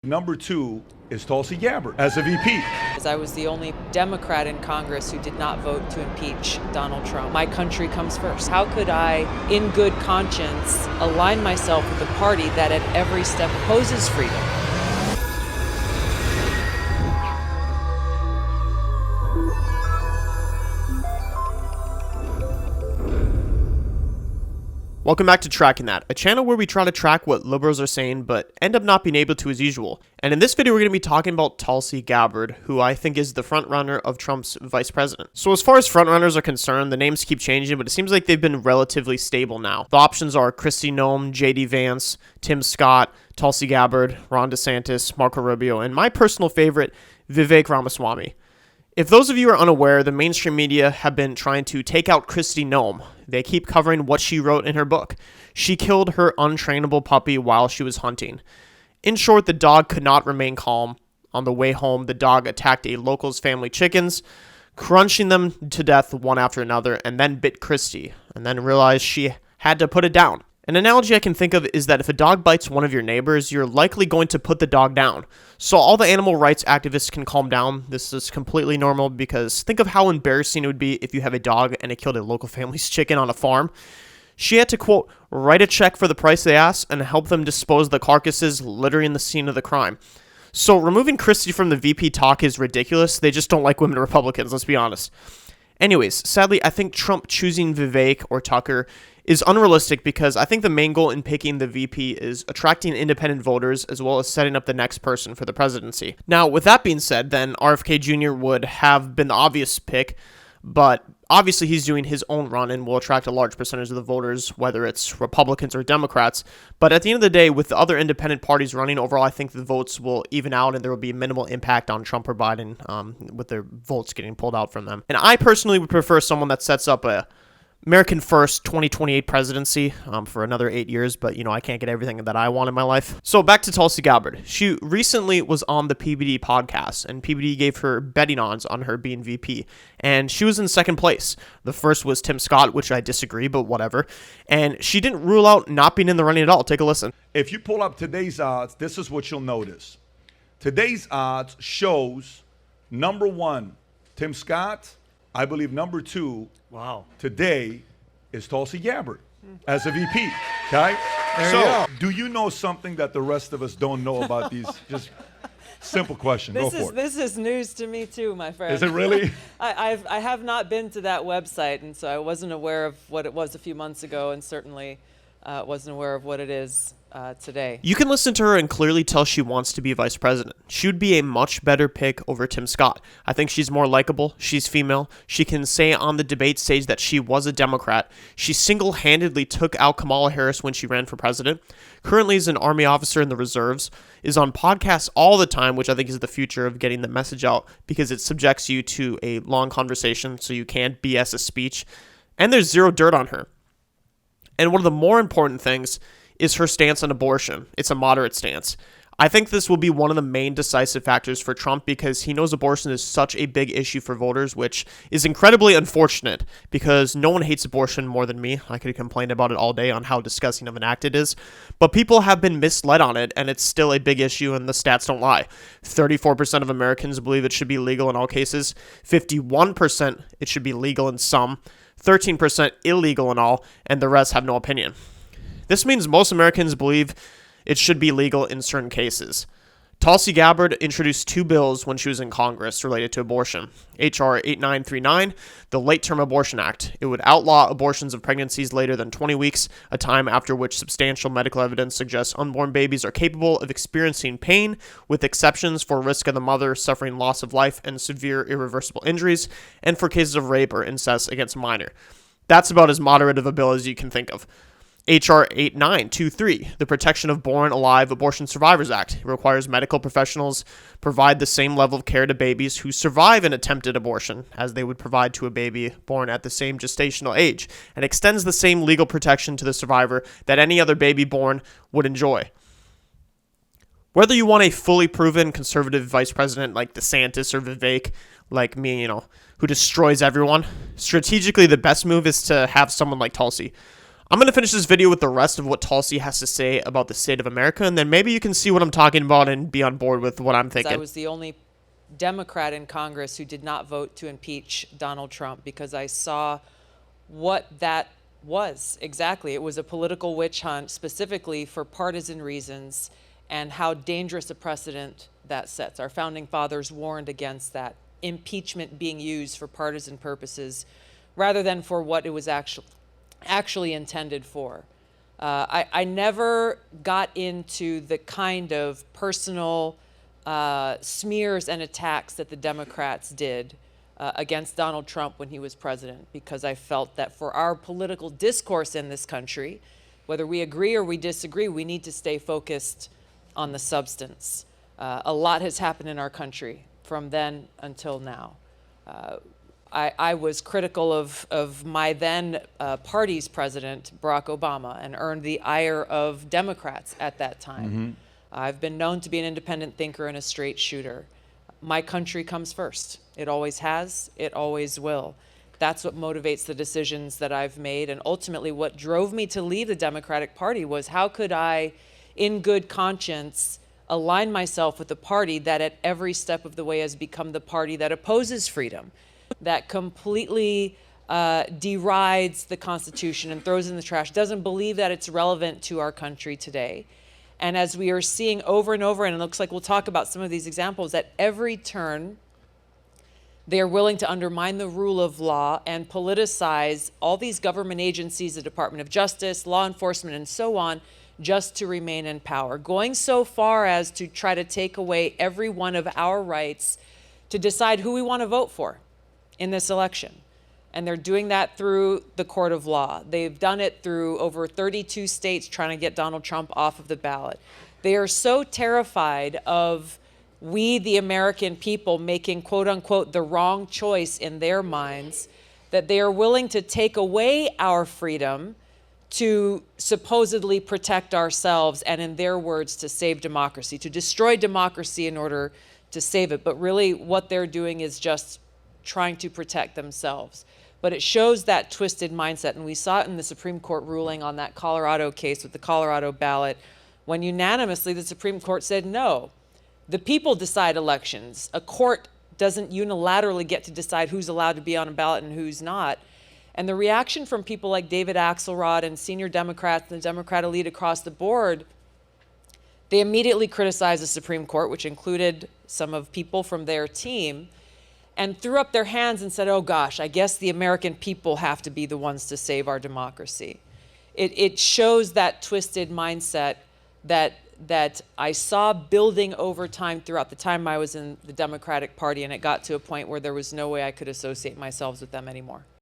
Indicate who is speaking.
Speaker 1: Number 2 is Tulsi Gabbard as a VP.
Speaker 2: I was the only Democrat in Congress who did not vote to impeach Donald Trump. My country comes first. How could I, in good conscience, align myself with a party that at every step opposes freedom?
Speaker 3: Welcome back to Tracking That, a channel where we try to track what liberals are saying but end up not being able to as usual. And in this video, we're going to be talking about Tulsi Gabbard, who I think is the frontrunner of Trump's vice president. So as far as frontrunners are concerned, the names keep changing, but it seems like they've been relatively stable now. The options are Kristi Noem, J.D. Vance, Tim Scott, Tulsi Gabbard, Ron DeSantis, Marco Rubio, and my personal favorite, Vivek Ramaswamy. If those of you are unaware, the mainstream media have been trying to take out Kristi Noem. They keep covering what she wrote in her book. She killed her untrainable puppy while she was hunting. In short, the dog could not remain calm. On the way home, the dog attacked a local's family chickens, crunching them to death one after another, and then bit Kristi, and then realized she had to put it down. An analogy I can think of is that if a dog bites one of your neighbors, you're likely going to put the dog down. So all the animal rights activists can calm down. This is completely normal because think of how embarrassing it would be if you have a dog and it killed a local family's chicken on a farm. She had to, quote, write a check for the price they asked and help them dispose of the carcasses littering the scene of the crime. So removing Kristi from the VP talk is ridiculous. They just don't like women Republicans, let's be honest. Anyways, sadly, I think Trump choosing Vivek or Tucker is unrealistic because I think the main goal in picking the VP is attracting independent voters as well as setting up the next person for the presidency. Now, with that being said, then RFK Jr. would have been the obvious pick, but obviously he's doing his own run and will attract a large percentage of the voters, whether it's Republicans or Democrats. But at the end of the day, with the other independent parties running, overall, I think the votes will even out and there will be minimal impact on Trump or Biden with their votes getting pulled out from them. And I personally would prefer someone that sets up a American First 2028 presidency for another 8 years, but, I can't get everything that I want in my life. So back to Tulsi Gabbard. She recently was on the PBD podcast, and PBD gave her betting odds on her being VP, and she was in second place. The first was Tim Scott, which I disagree, but whatever. And she didn't rule out not being in the running at all. Take a listen.
Speaker 1: If you pull up today's odds, this is what you'll notice. Today's odds shows number 1, Tim Scott. I believe number 2, today is Tulsi Gabbard as a VP. Okay? So, do you know something that the rest of us don't know about these? Just simple question. Go for it.
Speaker 2: This is news to me too, my friend.
Speaker 1: Is it really?
Speaker 2: I have not been to that website, and so I wasn't aware of what it was a few months ago, and certainly wasn't aware of what it is today.
Speaker 3: You can listen to her and clearly tell she wants to be vice president. She would be a much better pick over Tim Scott. I think she's more likable. She's female. She can say on the debate stage that she was a Democrat. She single-handedly took out Kamala Harris when she ran for president. Currently is an Army officer in the reserves. Is on podcasts all the time, which I think is the future of getting the message out because it subjects you to a long conversation so you can't BS a speech. And there's zero dirt on her. And one of the more important things is her stance on abortion. It's a moderate stance. I think this will be one of the main decisive factors for Trump because he knows abortion is such a big issue for voters, which is incredibly unfortunate because no one hates abortion more than me. I could complain about it all day on how disgusting of an act it is, but people have been misled on it and it's still a big issue and the stats don't lie. 34% of Americans believe it should be legal in all cases, 51% it should be legal in some, 13% illegal in all, and the rest have no opinion. This means most Americans believe it should be legal in certain cases. Tulsi Gabbard introduced 2 bills when she was in Congress related to abortion. H.R. 8939, the Late Term Abortion Act. It would outlaw abortions of pregnancies later than 20 weeks, a time after which substantial medical evidence suggests unborn babies are capable of experiencing pain, with exceptions for risk of the mother suffering loss of life and severe irreversible injuries, and for cases of rape or incest against a minor. That's about as moderate of a bill as you can think of. H.R. 8923, the Protection of Born Alive Abortion Survivors Act. It requires medical professionals provide the same level of care to babies who survive an attempted abortion as they would provide to a baby born at the same gestational age, and extends the same legal protection to the survivor that any other baby born would enjoy. Whether you want a fully proven conservative vice president like DeSantis or Vivek, like me, who destroys everyone, strategically the best move is to have someone like Tulsi. I'm going to finish this video with the rest of what Tulsi has to say about the state of America, and then maybe you can see what I'm talking about and be on board with what I'm thinking.
Speaker 2: I was the only Democrat in Congress who did not vote to impeach Donald Trump because I saw what that was exactly. It was a political witch hunt specifically for partisan reasons and how dangerous a precedent that sets. Our founding fathers warned against that impeachment being used for partisan purposes rather than for what it was actually intended for. I never got into the kind of personal smears and attacks that the Democrats did against Donald Trump when he was president, because I felt that for our political discourse in this country, whether we agree or we disagree, we need to stay focused on the substance. A lot has happened in our country from then until now. I was critical of my then party's president, Barack Obama, and earned the ire of Democrats at that time. I've been known to be an independent thinker and a straight shooter. My country comes first. It always has, it always will. That's what motivates the decisions that I've made, and ultimately what drove me to leave the Democratic Party was how could I, in good conscience, align myself with a party that at every step of the way has become the party that opposes freedom, that completely derides the Constitution and throws it in the trash, doesn't believe that it's relevant to our country today. And as we are seeing over and over, and it looks like we'll talk about some of these examples, at every turn, they are willing to undermine the rule of law and politicize all these government agencies, the Department of Justice, law enforcement, and so on, just to remain in power, going so far as to try to take away every one of our rights to decide who we want to vote for in this election. And they're doing that through the court of law. They've done it through over 32 states trying to get Donald Trump off of the ballot. They are so terrified of we, the American people, making quote unquote the wrong choice in their minds that they are willing to take away our freedom to supposedly protect ourselves and, in their words, to save democracy, to destroy democracy in order to save it. But really what they're doing is just trying to protect themselves. But it shows that twisted mindset, and we saw it in the Supreme Court ruling on that Colorado case with the Colorado ballot, when unanimously the Supreme Court said, no, the people decide elections. A court doesn't unilaterally get to decide who's allowed to be on a ballot and who's not. And the reaction from people like David Axelrod and senior Democrats and the Democrat elite across the board, they immediately criticized the Supreme Court, which included some of people from their team, and threw up their hands and said, oh gosh, I guess the American people have to be the ones to save our democracy. It shows that twisted mindset that I saw building over time throughout the time I was in the Democratic Party, and it got to a point where there was no way I could associate myself with them anymore.